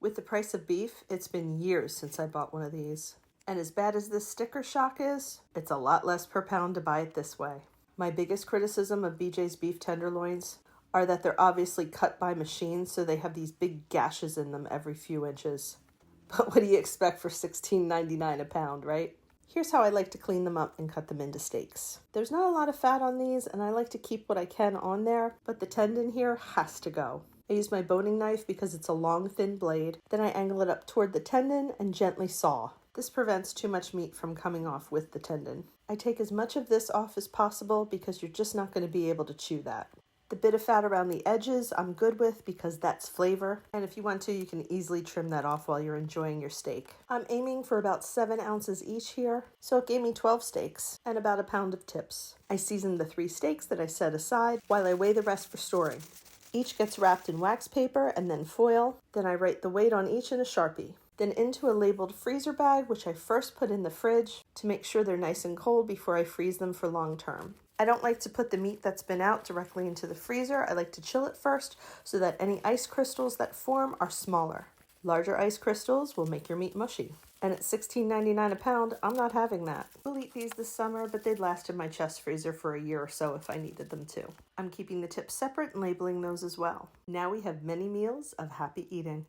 With the price of beef, it's been years since I bought one of these. And as bad as this sticker shock is, it's a lot less per pound to buy it this way. My biggest criticism of BJ's beef tenderloins are that they're obviously cut by machine, so they have these big gashes in them every few inches. But what do you expect for $16.99 a pound, right? Here's how I like to clean them up and cut them into steaks. There's not a lot of fat on these, and I like to keep what I can on there, but the tendon here has to go. I use my boning knife because it's a long, thin blade. Then I angle it up toward the tendon and gently saw. This prevents too much meat from coming off with the tendon. I take as much of this off as possible because you're just not going to be able to chew that. The bit of fat around the edges I'm good with because that's flavor, and if you want to, you can easily trim that off while you're enjoying your steak. I'm aiming for about 7 ounces each here, so it gave me 12 steaks and about a pound of tips. I seasoned the 3 steaks that I set aside while I weigh the rest for storing. Each gets wrapped in wax paper and then foil. Then I write the weight on each in a Sharpie. Then into a labeled freezer bag, which I first put in the fridge to make sure they're nice and cold before I freeze them for long term. I don't like to put the meat that's been out directly into the freezer. I like to chill it first so that any ice crystals that form are smaller. Larger ice crystals will make your meat mushy. And at $16.99 a pound, I'm not having that. We'll eat these this summer, but they'd last in my chest freezer for a year or so if I needed them to. I'm keeping the tips separate and labeling those as well. Now we have many meals of happy eating.